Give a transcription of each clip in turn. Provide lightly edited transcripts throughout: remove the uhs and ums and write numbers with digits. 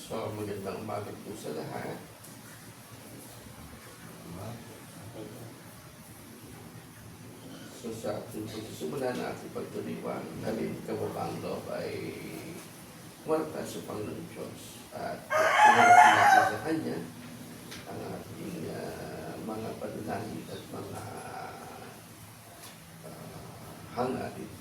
So, magandang umaga po sa lahat. So, sa ating pagsisimula na ating pagtuliwan, halin kababang loob ay humarap tayo sa Panginoon Diyos at sumarapin natin sa Kanya ang ating mga panalangin at mga hangarin.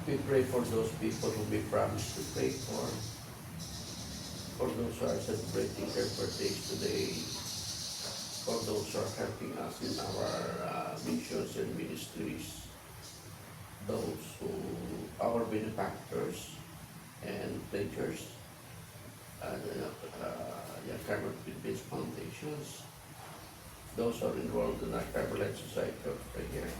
We pray for those people who we promised to pray for those who are celebrating their birthdays today, for those who are helping us in our missions and ministries, those who our benefactors and pledgers, the Carmel Philippines Foundations, those who are enrolled in our Carmelite Society of Prayer.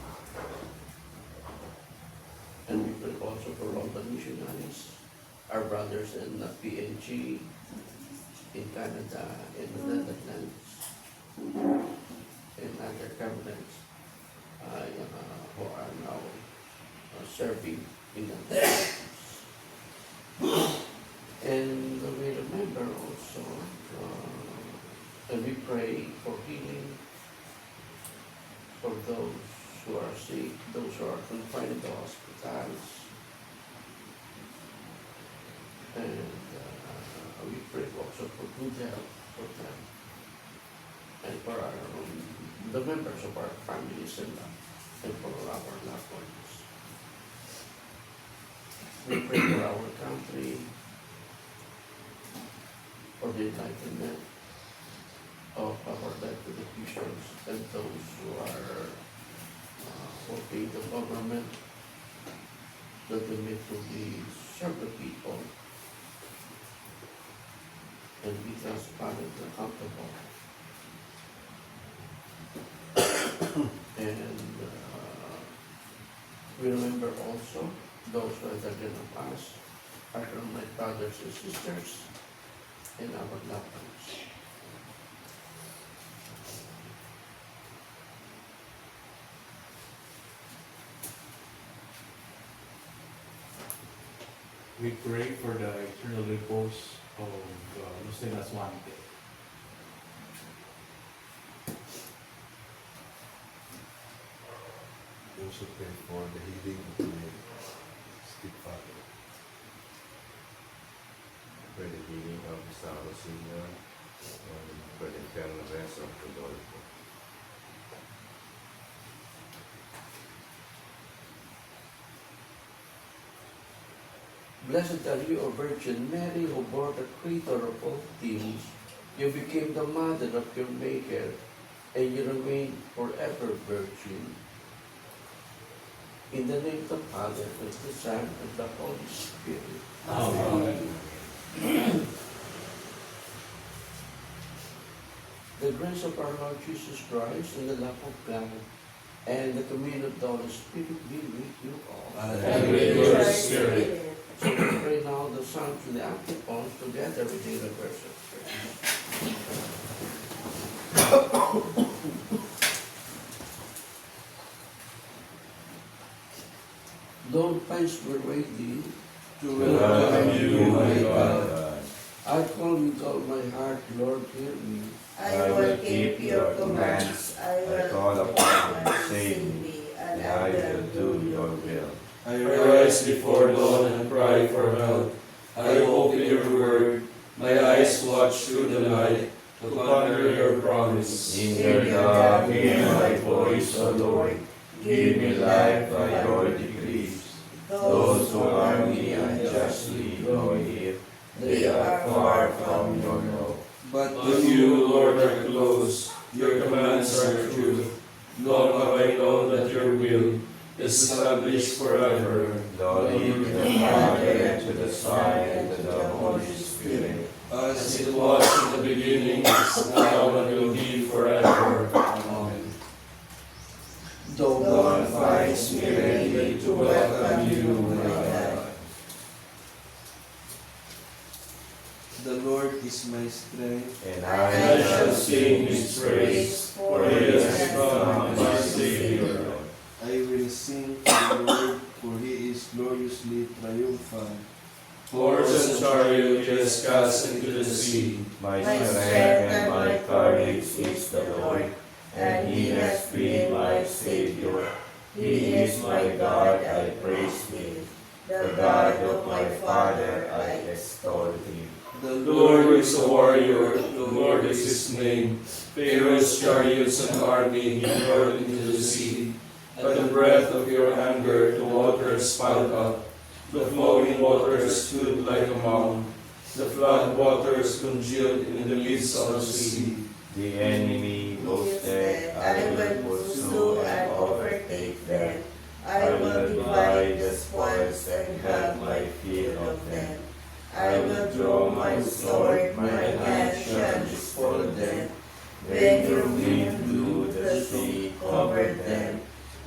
And we pray also for all the missionaries, our brothers in PNG, in Canada, in the Netherlands, and other Carmelites who are now serving in the Netherlands. And we remember also, and we pray for healing for those who are sick, those who are confined in the hospitals, and we pray also for good health for them and for the members of our families and for our loved ones. We pray for our country, for the enlightenment of our elected officials and those who are working the government, that they may truly serve the people and be transparent and accountable. And we remember also those who are taken of us, our my brothers and sisters, and our loved ones. We pray for the eternal repose of Lucena Swante. We also pray for the healing of my stepfather. For the healing of Gustavo Sr. and for the eternal rest of Rodolfo. Blessed are you, O Virgin Mary, who bore the Creator of all things. You became the mother of your Maker, and you remain forever virgin. In the name of the Father, and the Son, and the Holy Spirit. Amen. The grace of our Lord Jesus Christ, and the love of God, and the communion of the Holy Spirit be with you all. And with your spirit. So we pray now the Psalms and the antiphons together with the universal prayer. Don't finds me ready to Welcome you, my God. I call with all my heart, Lord, hear me. I will keep your commands. I call will upon you, save save me, and I will do your will. I rise before dawn and cry for help. I open your word, my eyes watch through the night to ponder your promise. In your love, hear my voice, O Lord. Give me life by your decrees. Those who harm me unjustly, Lord, hear. They are far from your law. But you, Lord, are close. Your commands are true. Long have I known that your will is established forever. Glory to the Father, and to the Son, and to the Holy Spirit. As it was in the beginning, is now, and will be forever. Amen. Though Dawn finds me ready to welcome you, my God. The Lord is my strength. and I shall sing his praise, for he has become my Savior. I will sing to the Lord, for he is gloriously triumphant. Horse and chariot he has cast into the sea. my My strength and my courage is the Lord, and he has been my Savior. He is my God, I praise him. The God of my Father, I extol him. The The Lord is a warrior, the Lord is his name. Pharaoh's chariots and army he hurled into the sea. At the breath of your anger the waters piled up. The flowing waters stood like a mound. The flood waters congealed in the midst of the sea. The enemy boasted, I will pursue and overtake them. I will divide the spoils and have my fill of them. I will draw my sword, my hand shall despoil them. When your wind blew, the sea covered them.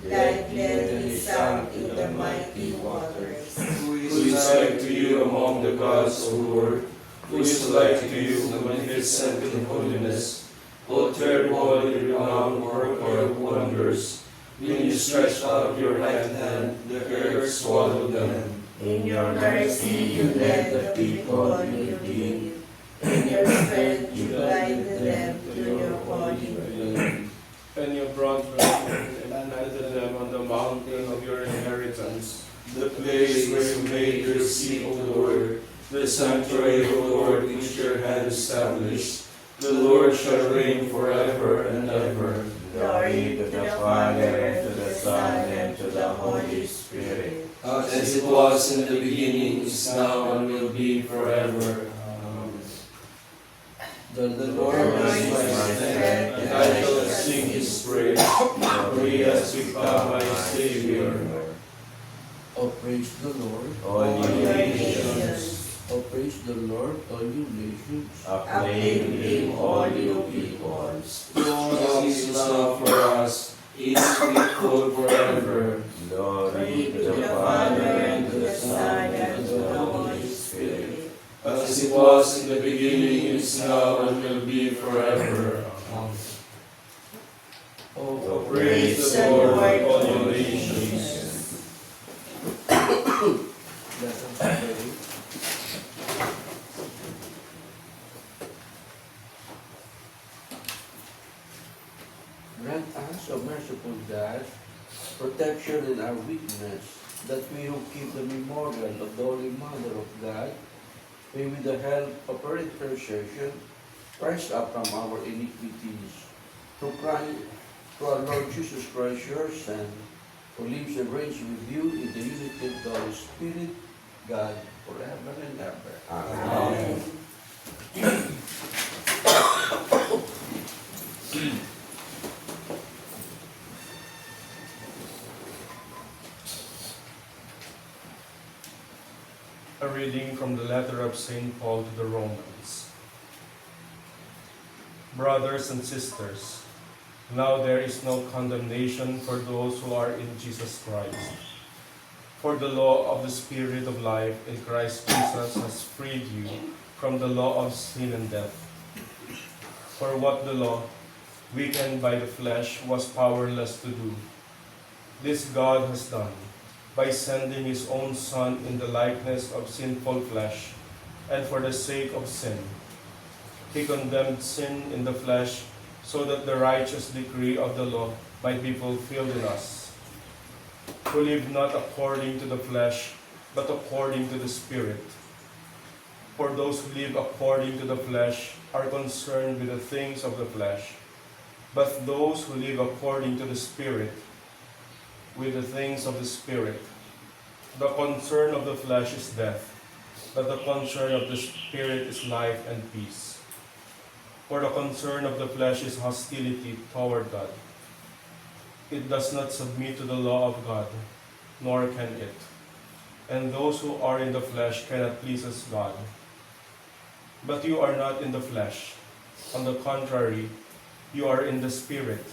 Like lead they sank in the mighty waters. Who is like to you among the gods, O Lord? Who is like to you, magnificent in holiness? O terrible in renown, worker of wonders. When you stretched out your right hand, the earth swallowed them. In your mercy you led the people you redeemed. In your strength you guided them to your holy place. And you brought them and planted them on the mountain of your inheritance. The place where you made your seat, O Lord, the sanctuary, O Lord, which your hand established. The Lord shall reign forever and ever. Glory to the Father, and to the Son, and to the Holy Spirit. As it was in the beginning, is now, and will be forever. Amen. The Lord is my strength, and I shall sing his praise, for he has become my Savior. Oh, praise the Lord. All you nations. Oh, praise the Lord, all you nations. acclaim him, all you peoples. Strong is his love for us, he is faithful forever. Glory to the Father, and to the Son, and to the Holy Spirit. As it was in the beginning, is now, and will be forever. Amen. Oh, Praise the Lord, all you nations. let us pray. Grant us, O merciful God, protection in our weakness, that we who keep the memorial of the Holy Mother of God, may with the help of her intercession, rise up from our iniquities. Through Christ, through our Lord Jesus Christ, your Son, who lives and reigns with you in the unity of the Holy Spirit, God, forever and ever. Amen. A reading from the letter of St. Paul to the Romans. Brothers and sisters, now there is no condemnation for those who are in Jesus Christ. For the law of the Spirit of life in Christ Jesus has freed you from the law of sin and death. For what the law, weakened by the flesh, was powerless to do, this God has done, by sending his own Son in the likeness of sinful flesh, and for the sake of sin. He condemned sin in the flesh, so that the righteous decree of the law might be fulfilled in us, who live not according to the flesh, but according to the Spirit. For those who live according to the flesh are concerned with the things of the flesh, but those who live according to the Spirit, with the things of the Spirit. The concern of the flesh is death, but the concern of the Spirit is life and peace. For the concern of the flesh is hostility toward God. It does not submit to the law of God, nor can it. And those who are in the flesh cannot please God. But you are not in the flesh. On the contrary, you are in the Spirit,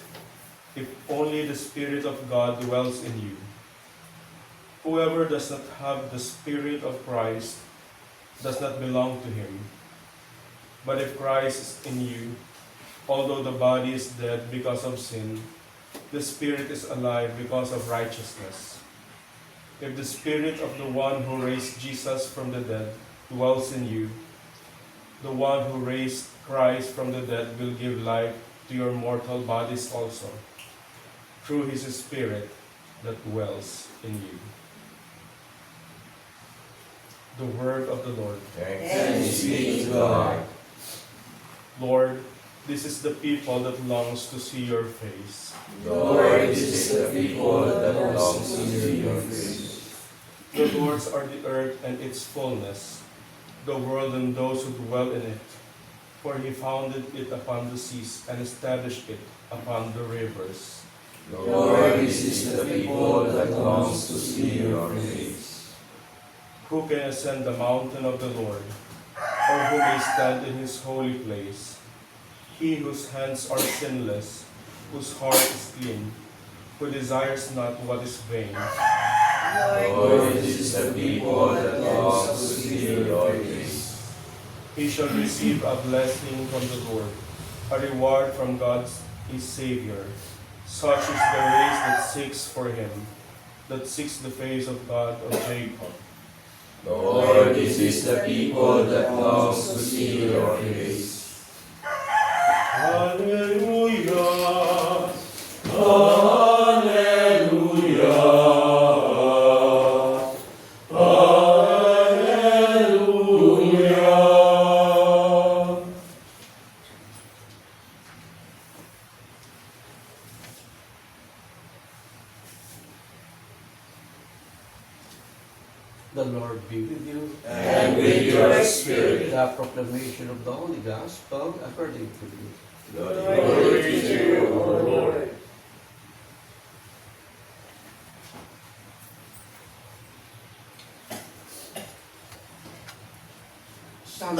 if only the Spirit of God dwells in you. Whoever does not have the Spirit of Christ does not belong to him. But if Christ is in you, although the body is dead because of sin, the Spirit is alive because of righteousness. If the Spirit of the one who raised Jesus from the dead dwells in you, the one who raised Christ from the dead will give life to your mortal bodies also, through his Spirit that dwells in you. The word of the Lord. Thanks be to God. Lord, this is the people that longs to see your face. Lord, this is the people that longs to see your face. The Lord's are the earth and its fullness, the world and those who dwell in it. For he founded it upon the seas and established it upon the rivers. Lord, this is the people that longs to see your face. Who can ascend the mountain of the Lord, or who may stand in his holy place? He whose hands are sinless, whose heart is clean, who desires not what is vain. Lord, this is the people that longs to see your face. He shall receive a blessing from the Lord, a reward from God his Savior. Such is the race that seeks for him, that seeks the face of God of Jacob. Lord, this is the people that longs to see your face. Hallelujah! Hallelujah. Hallelujah. The Lord be with you. And with your spirit. The proclamation of the Holy Gospel according to you. Glory to you, O Lord. Some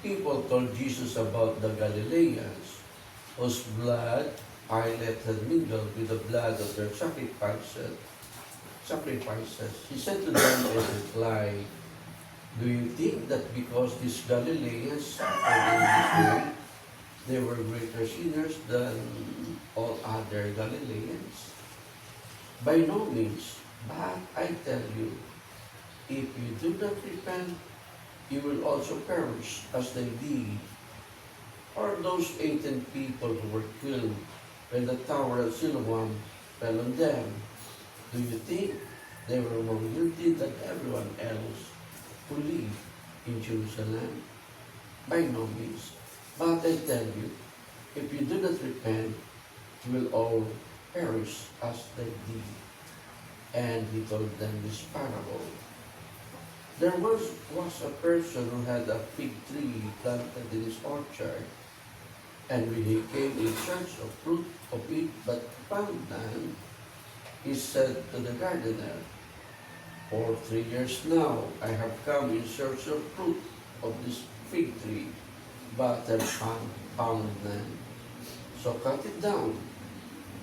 people told Jesus about the Galileans whose blood Pilate had mingled with the blood of their sacrifices. He said to them in reply, "Do you think that because these Galileans suffered in this way, they were greater sinners than all other Galileans? By no means, but I tell you, if you do not repent, you will also perish as they did. Or those 18 people who were killed when the tower of Siloam fell on them, do you think they were more guilty than everyone else who lived in Jerusalem? By no means. But I tell you, if you do not repent, you will all perish as they did." And he told them this parable. There was a person who had a fig tree planted in his orchard, and when he came in search of fruit of it but found none, he said to the gardener, "For 3 years now I have come in search of fruit of this fig tree, but have found none. So cut it down.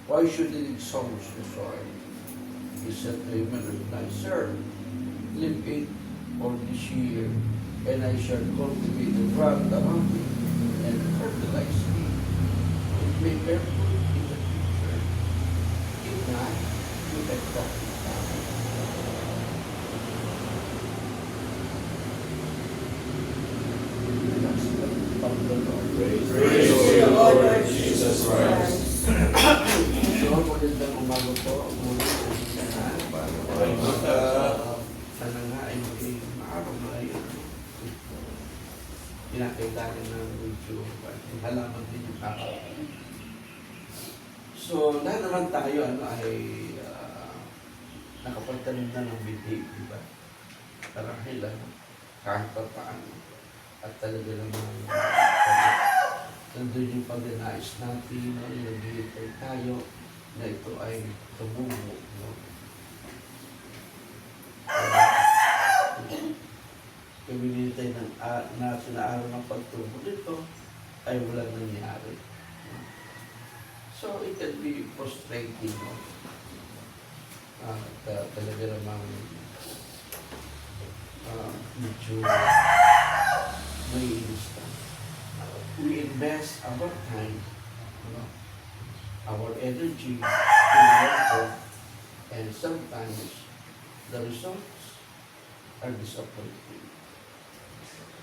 Why should it exhaust the soil?" He said to him in reply, "Sir, leave it for this year, and I shall cultivate the ground around it and fertilize it. It may bear fruit in the future. If not, you can cut it down." That's the of the Lord. Praise to you, Lord Jesus Christ. So, magandang umaga po. Muli sana nga ay maging maaraw na yun. Pinakailangan ng medyo halaman din yung tao. So, lahat naman tayo ay nakapagtanim na ng binhi, di ba? Marahil kahit pa paano. At talaga naman nandun yung pag-nais natin, nag-iipay tayo na ito ay tumubo. No? Kuminitay natin na araw ng pagtubo nito ay walang nangyari. So, it can be frustrating. No? Talaga namang medyo may inis ka. we invest our time, our energy in our work, and sometimes the results are disappointing.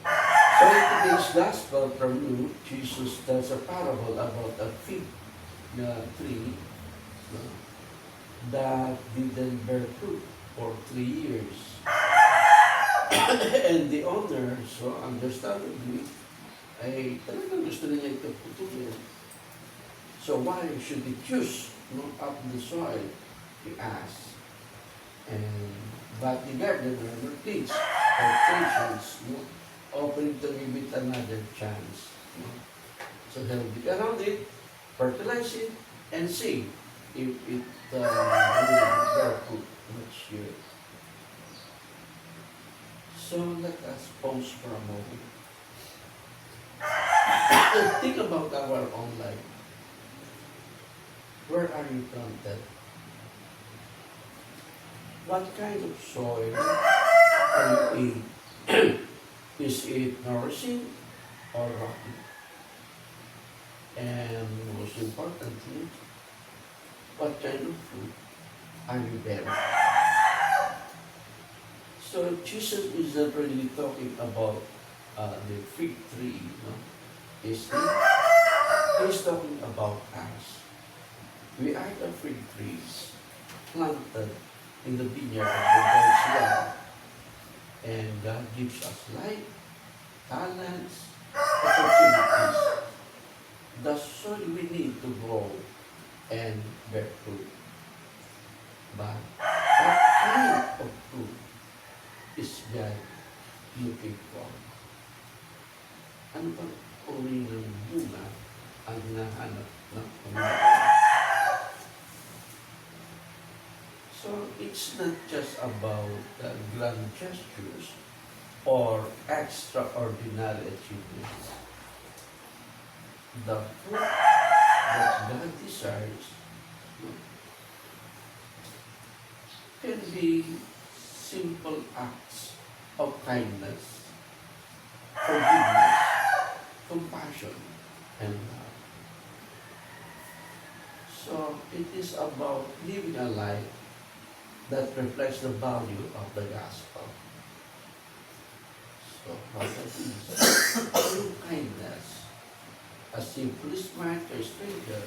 So in today's gospel from Luke, Jesus tells a parable about a fig tree that didn't bear fruit for 3 years. And the owner, so understandably, ay talagang gusto niya ito putulin. So why should he choose up the soil? He asked. But the gardener takes or patience, offering to give it another chance. So he'll dig around it, fertilize it, and see if it will bear fruit next year. So let us pause for a moment. Think about our own life. Where are you planted? What kind of soil are you in? Is it nourishing or rocky? And most importantly, what kind of fruit are you bearing? So Jesus isn't really talking about the fig tree, is he? He's talking about us. We are the fig trees planted in the vineyard of the God's love. And God gives us life, talents, opportunities, the soil we need to grow and bear fruit. But what kind of fruit is God looking for? Ano bang uri ng bunga ang hinahanap ng Panginoon? So it's not just about grand gestures or extraordinary achievements. The fruit that God desires can be simple acts of kindness, forgiveness, compassion, and love. So it is about living a life that reflects the value of the gospel. So what that is? Through kindness, a simple smile to a stranger,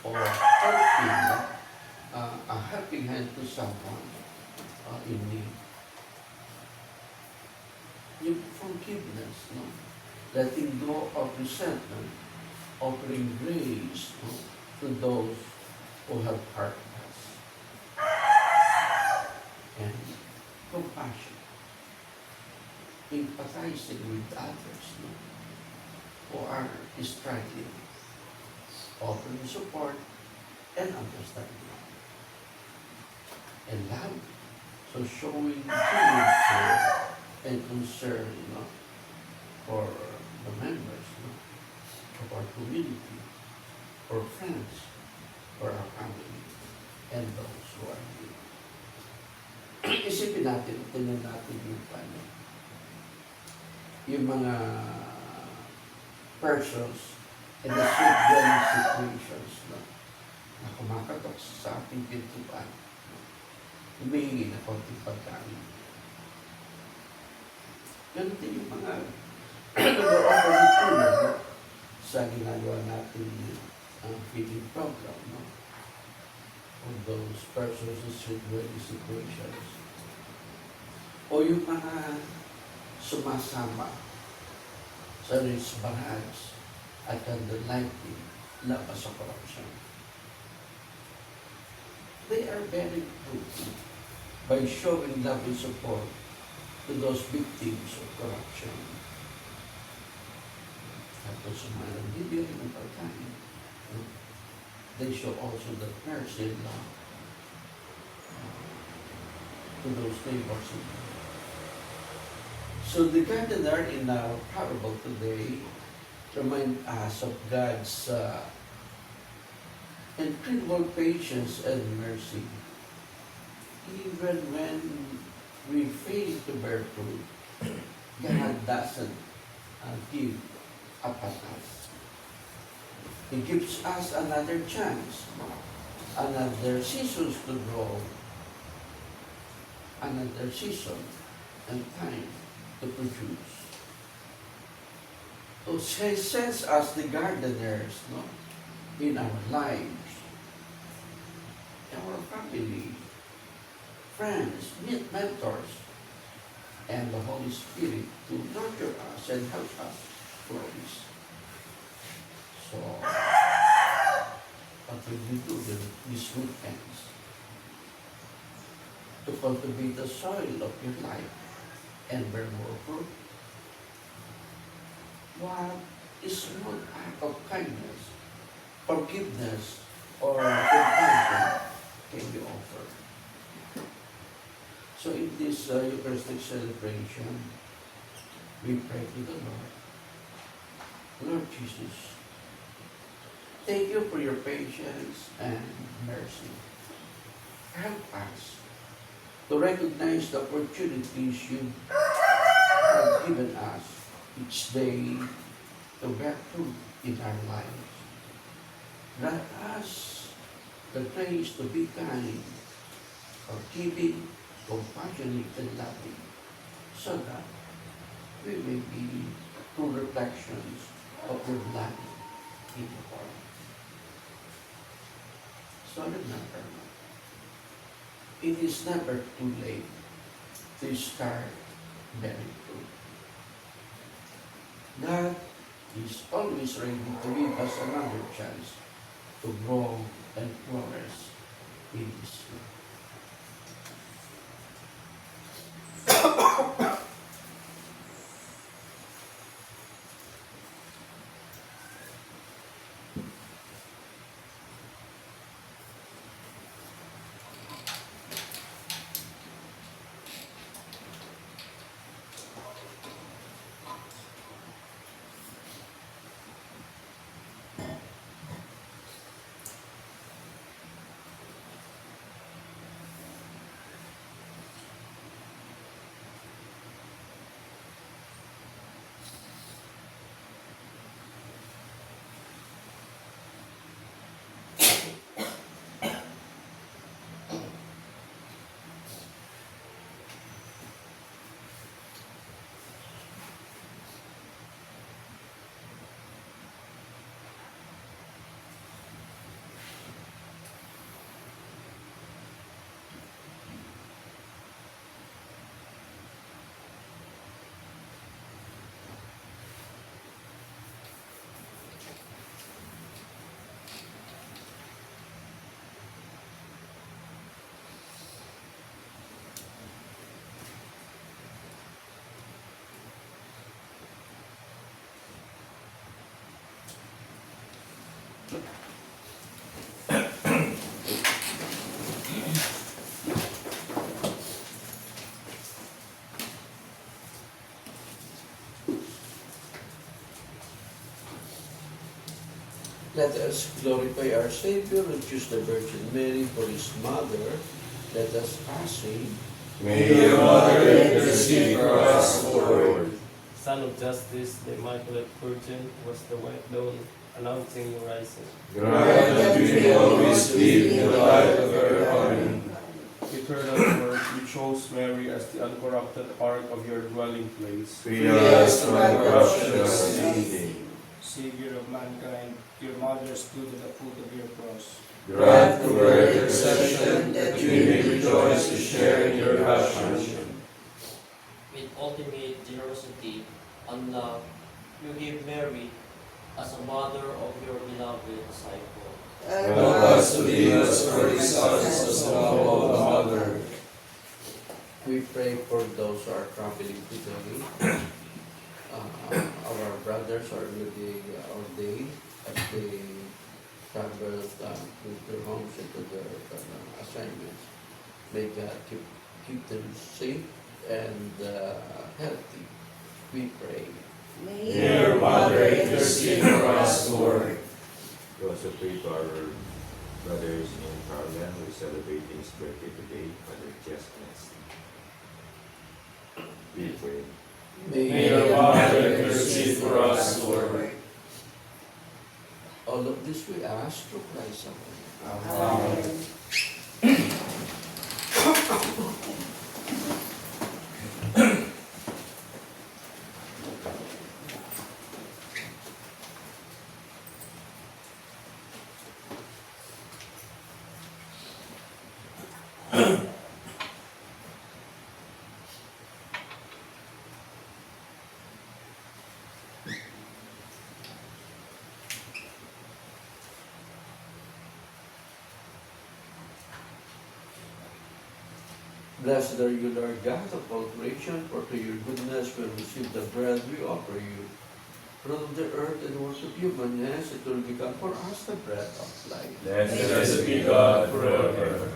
or a helping hand to someone in need. Yung forgiveness, letting go of resentment, offering grace to those who have hurt us. And compassion, empathizing with others who are struggling, offering support and understanding. And love, so showing genuine care and concern for the members of our community, for friends, for our family, and those who are here. Isipin natin, tingnan natin yung paano. Yung mga persons in the struggling situations na kumakatok sa ating pintuan, humihingi na konting pagkain. Ganun din yung mga nag-offer ng tulong sa ginagawa natin feeding program, of those persons in struggling situations. O yung mga sumasama sa rich barrage at candlelighting laban sa corruption. They are very good by showing love and support to those victims of corruption. Tapos sa mga nagbibigay ng pagkain, they show also the mercy and love to those neighbors. So the gardener in our parable today remind us of God's incredible patience and mercy. Even when we fail to bear fruit, God doesn't give up on us. He gives us another chance, another seasons to grow, another season and time to produce. So He sends us the gardeners, no, in our lives, our family, friends, mentors, and the Holy Spirit to nurture us and help us flourish. So, what will we do these weekends? To cultivate the soil of your life and bear more fruit. What is one act of kindness, forgiveness, or compassion can you offer? So in this Eucharistic celebration, we pray to the Lord. Lord Jesus, thank you for your patience and mercy. Help us to recognize the opportunities you have given us each day to bear fruit in our lives. Grant us the grace to be kind, forgiving, compassionate, and loving, so that we may be true reflections of your life in the world. So remember, it is never too late to start bearing fruit. God is always ready to give us another chance to grow and flourish in His fruit. Let us glorify our Savior and choose the Virgin Mary for His mother. Let us ask Him. May your mother intercede for us, O Lord. Son of Justice, the Immaculate Virgin, was the white dawn announcing your rising. Grant that we may always live in the light of your coming. Eternal Word, you chose Mary as the uncorrupted ark of your dwelling place. Free us from corruption and sin. Savior of mankind, your mother stood at the foot of your cross. Grant through her intercession that we may rejoice to share in your passion. With ultimate generosity and love, you gave Mary as a mother of your beloved disciple. Help us to be as worthy sons as the love of the Mother. We pray for those who are traveling today. Our brothers are living ordained as they travel to their homes and to their assignments. May God keep them safe and healthy. We pray. May your Mother intercede for us, Lord. We also pray to our brothers in Carolina who is celebrating his birthday today, Father Chestnut. We pray. May your Mother intercede for us, Lord. all of this we ask through Christ our Lord. Amen. Blessed are you, Lord God of all creation, for to your goodness we receive the bread we offer you. Fruit of the earth and work of humanness, it will become for us the bread of life. Blessed be God forever.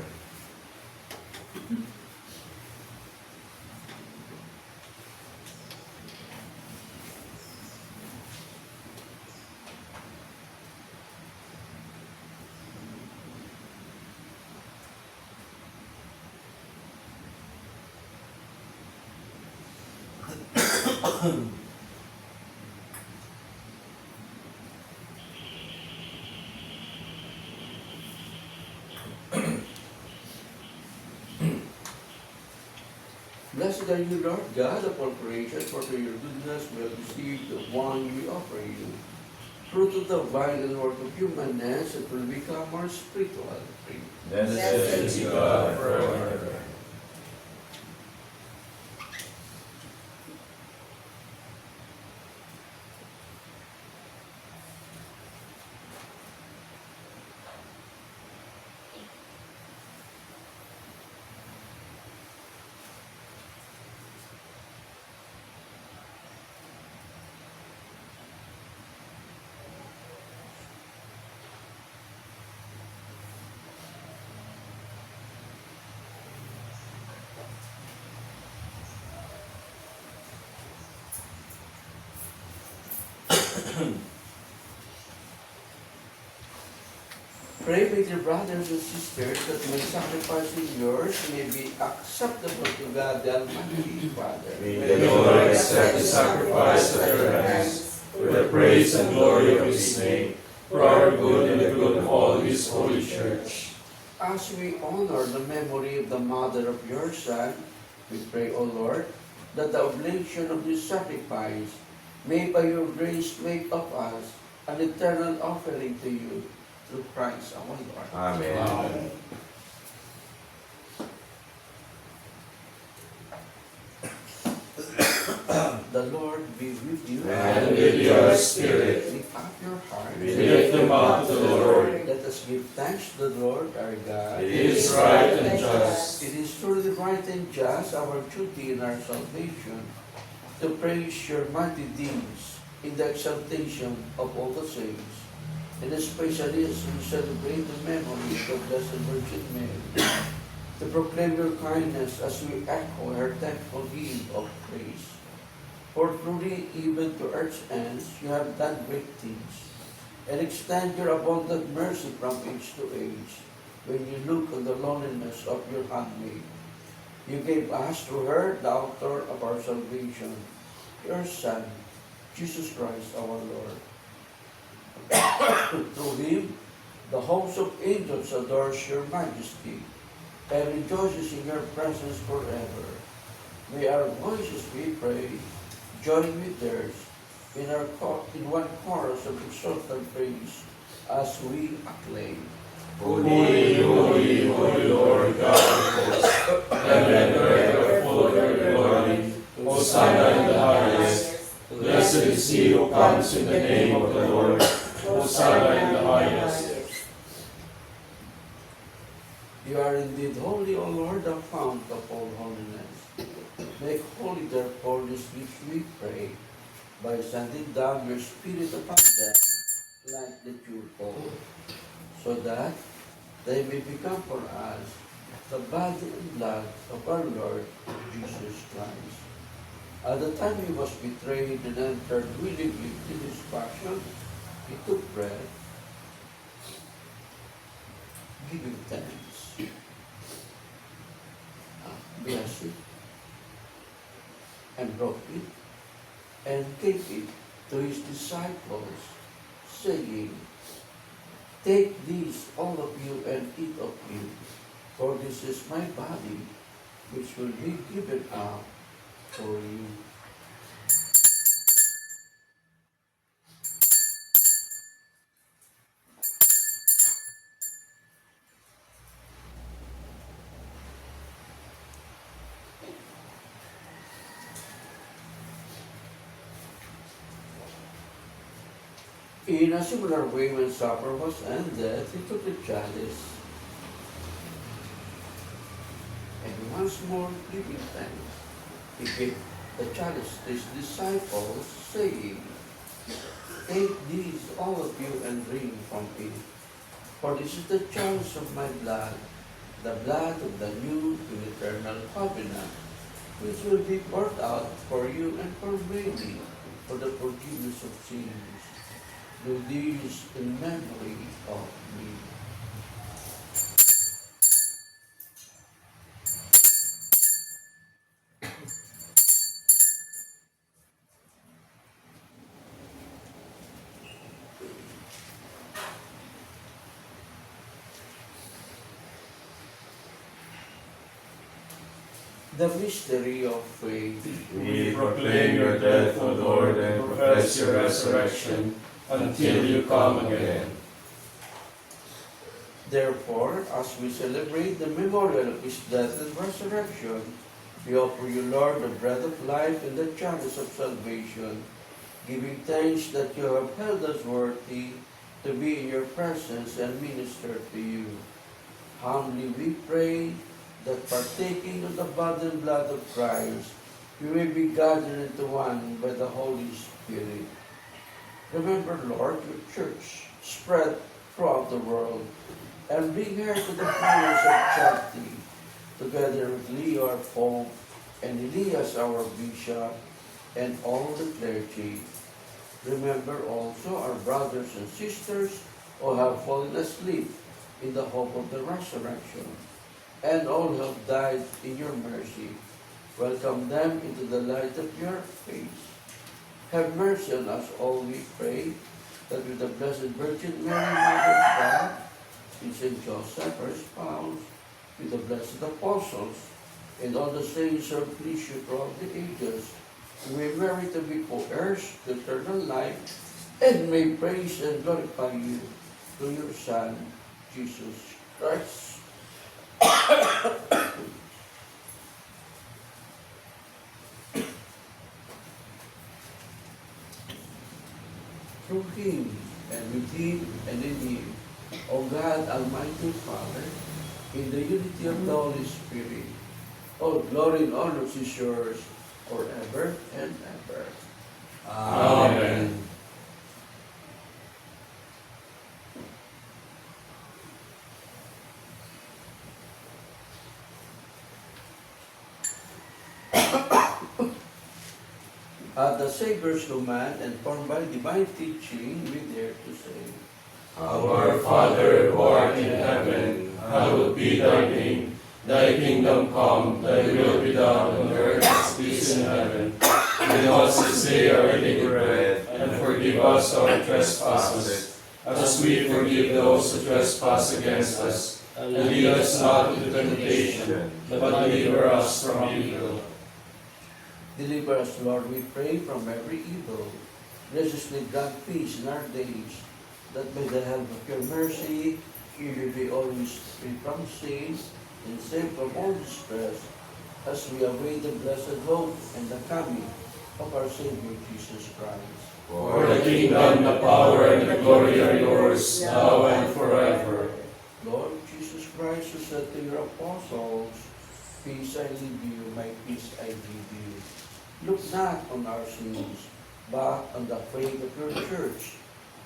Blessed are you, Lord God of all creation, for to your goodness we have received the wine we offer you. Fruit of the vine and work of humanness, it will become our spiritual drink. Blessed be God forever. Pray with your brothers and sisters that my sacrifice and yours may be acceptable to God the Almighty Father. May the Lord accept the sacrifice of your hands, for the praise and glory of his name, for our good and the good of all his holy church. As we honor the memory of the mother of your Son, we pray, O Lord, that the oblation of this sacrifice may by your grace make of us an eternal offering to you through Christ our Lord. Amen. The Lord be with you. And with your spirit. Lift up your heart. We lift them up to the Lord. Let us give thanks to the Lord our God. It is right and just. It is truly right and just, our duty and our salvation, to praise your mighty deeds in the exaltation of all the saints, and especially as we celebrate the memory of the Blessed Virgin Mary, to proclaim your kindness as we echo her thankful hymn of praise. For truly, even to earth's ends, you have done great things, and extend your abundant mercy from age to age. When you look on the loneliness of your handmaid, you gave us through her the author of our salvation, your Son, Jesus Christ our Lord. Through him, the host of angels adores your majesty and rejoices in your presence forever. May our voices, we pray, join with theirs in one chorus of exultant praise as we acclaim. Holy, holy, holy Lord God of hosts, heaven and earth are full of your glory. Hosanna in the highest. Blessed is he who comes in the name of the Lord. Hosanna in the highest. You are indeed holy, O Lord, the fount of all holiness. Make holy, therefore, this gift, we pray, by sending down your Spirit upon them like the dewfall, so that they may become for us the body and blood of our Lord Jesus Christ. At the time he was betrayed and entered willingly in his passion, he took bread, giving thanks, blessed it, and broke it, and gave it to his disciples, saying, Take these, all of you, and eat of it, for this is my body, which will be given up for you. In a similar way, when supper was ended, he took the chalice, and once more giving thanks, he gave the chalice to his disciples, saying, Take these, all of you, and drink from it, for this is the chalice of my blood, the blood of the new and eternal covenant, which will be poured out for you and for many for the forgiveness of sins. Do this in memory of me. The mystery of faith. We proclaim your death, O Lord, and profess your resurrection until you come again. Therefore, as we celebrate the memorial of his death and resurrection, we offer you, Lord, the bread of life and the chalice of salvation, giving thanks that you have held us worthy to be in your presence and minister to you. Humbly we pray that partaking of the body and blood of Christ, we may be gathered into one by the Holy Spirit. Remember, Lord, your church spread throughout the world, and bring her to the prayers of charity, together with Leo our Pope, and Elias our Bishop, and all the clergy. Remember also our brothers and sisters who have fallen asleep in the hope of the resurrection, and all who have died in your mercy. Welcome them into the light of your face. Have mercy on us all, we pray, that with the Blessed Virgin Mary, Mother of God, with Saint Joseph, her spouse, with the blessed apostles, and all the saints who have pleased you throughout the ages, we may merit to be co-heirs to eternal life, and may praise and glorify you through your Son, Jesus Christ. Through him, and with him, and in him, O God, Almighty Father, in the unity of the Holy Spirit, all glory and honor is yours forever and ever. Amen. At the Savior's command and formed by divine teaching, we dare to say, Our Father who art in heaven, hallowed be thy name. Thy kingdom come, thy will be done on earth as it is in heaven. Give us this day our daily bread, and forgive us our trespasses, as we forgive those who trespass against us. And lead us not into temptation, but deliver us from evil. Deliver us, Lord, we pray, from every evil. Graciously grant peace in our days, that by the help of your mercy, you may be always free from sin and safe from all distress, as we await the blessed hope and the coming of our Savior Jesus Christ. For the kingdom, the power, and the glory are yours, now and forever. Lord Jesus Christ, who said to your apostles, Peace I leave you, my peace I give you. Look not on our sins, but on the faith of your church,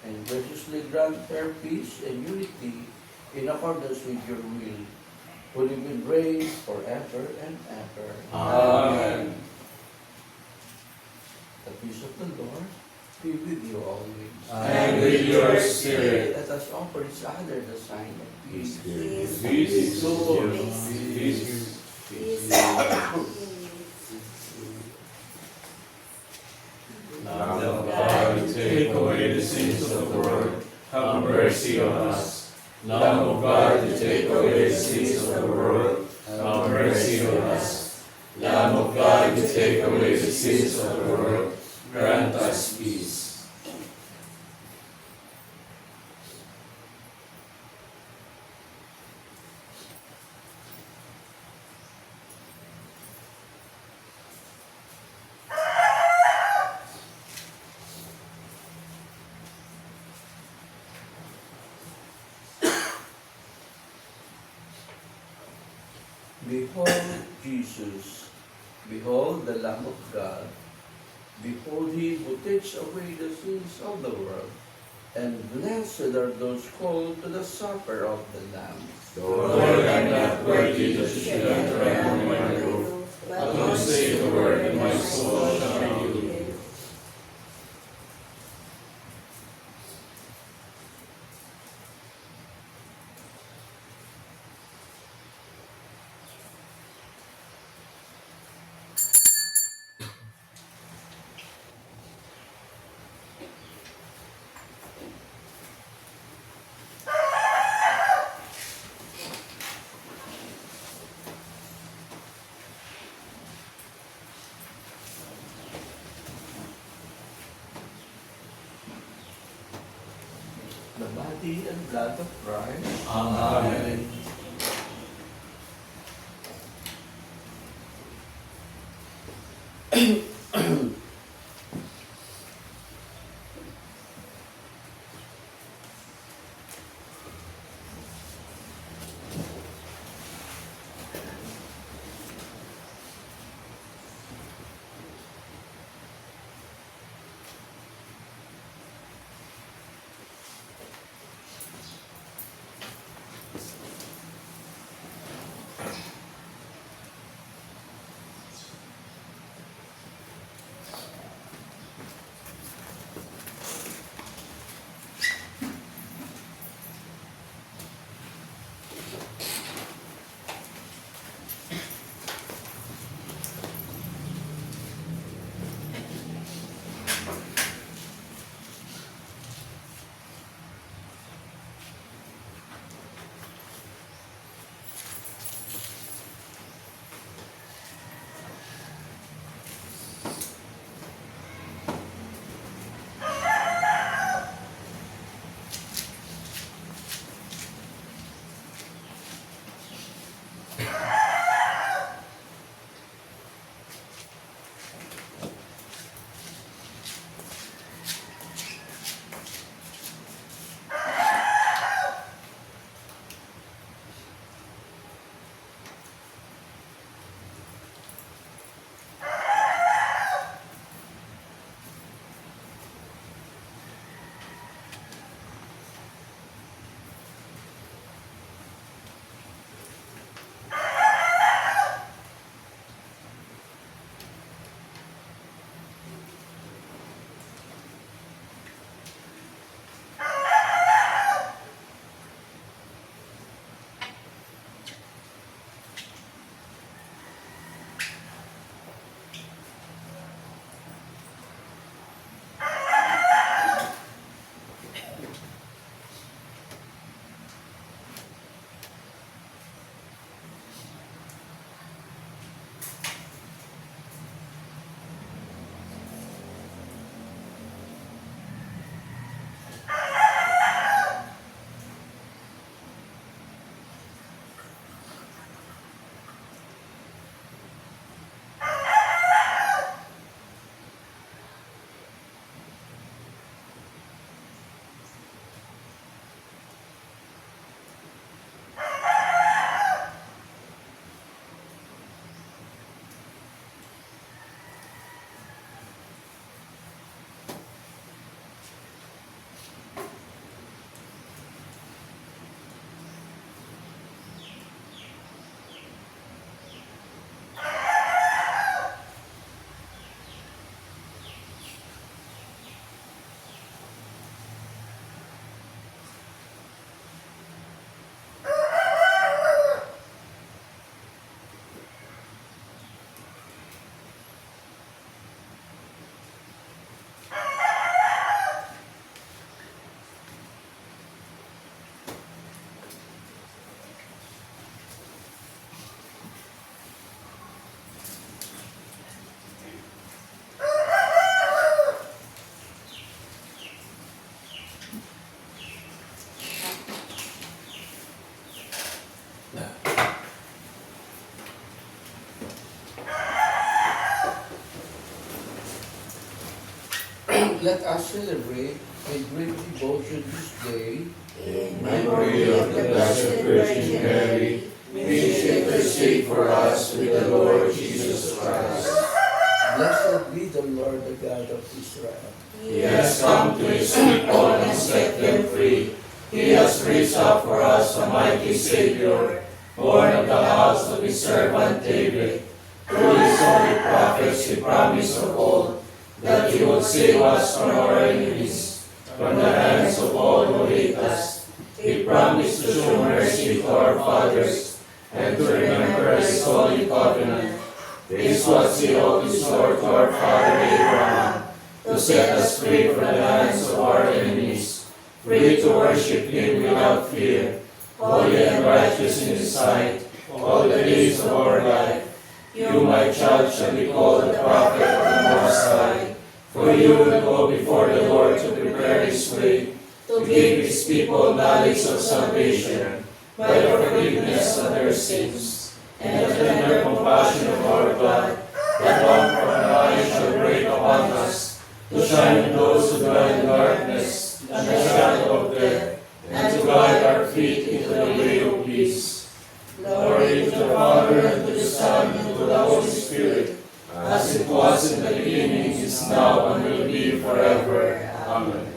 and graciously grant her peace and unity in accordance with your will, who live and reign forever and ever. Amen. The peace of the Lord be with you always. And with your spirit. Let us offer each other the sign of peace. Peace. Peace. Lord, Peace. Peace. Now, God, take away the sins of the world. have mercy on us. Lamb of God, to take away the sins of the world, have mercy on us. Lamb of God, to take away the sins of the world, grant us peace. Behold Jesus, behold the Lamb of God, behold him who takes away the sins of the world, and blessed are those called to the supper of the Lamb. Lord, I am not worthy that you should enter under my roof, but only say the word, and my soul shall be healed. The body and blood of Christ. Amen. Let us celebrate with great devotion this day. In Memory of the Blessed Virgin Mary, may she intercede for us with the Lord Jesus Christ. Blessed be the Lord, the God of Israel. He has come to his people and set them free. He has raised up for us a mighty Savior, born of the house of his servant David. Through his holy prophets he promised of old that he would save us from our enemies, from the hands of all who hate us. He promised to show mercy to our fathers and to remember his holy covenant. This was the oath he swore to our father Abraham, to set us free from the hands of our enemies, free to worship him without fear, holy and righteous in his sight, all the days of our life. You, my child, shall be called the prophet of the Most High, for you will go before the Lord to prepare his way, to give his people knowledge of salvation, by the forgiveness of their sins, and the tender compassion of our God, that dawn from on high shall break upon us, to shine on those who dwell in darkness and the shadow of death, and to guide our feet into the way of peace. Glory to the Father, and to the Son, and to the Holy Spirit, as it was in the beginning, is now, and will be forever. Amen.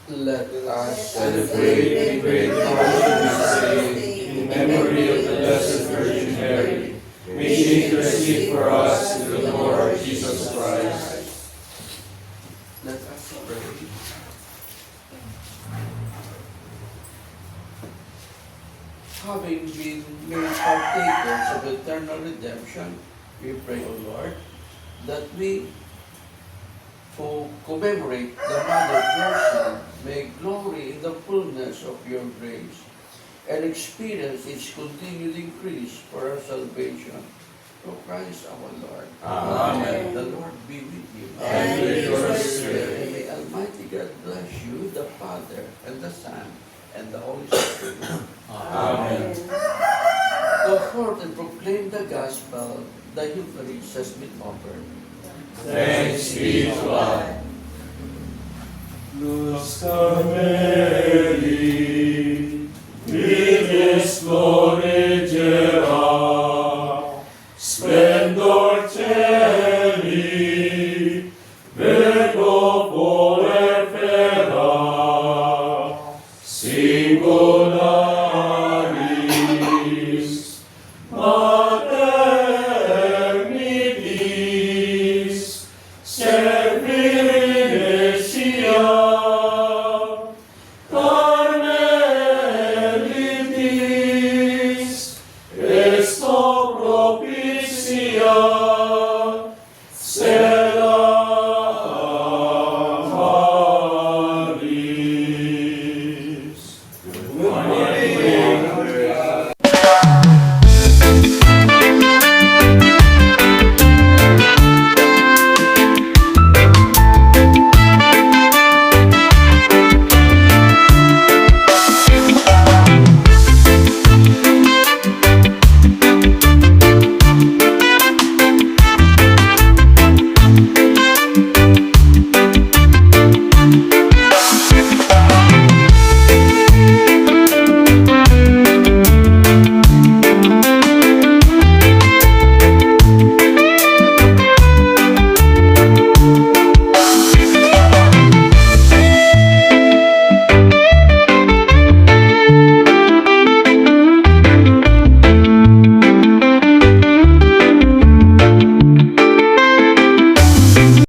Let us Celebrate with great devotion this day in memory of the Blessed Virgin Mary. May she intercede for us through the Lord Jesus Christ. Let us pray. Having been made partakers of eternal redemption, we pray, O Lord, that we who commemorate the Mother of your Son may glory in the fullness of your grace and experience its continued increase for our salvation. Through Christ our Lord. Amen. The Lord be with you. And with your spirit. And may Almighty God bless you, the Father, and the Son, and the Holy Spirit. Amen. Go forth and proclaim the gospel. The Eucharist has been offered. Thanks be to God. Luz Carmel.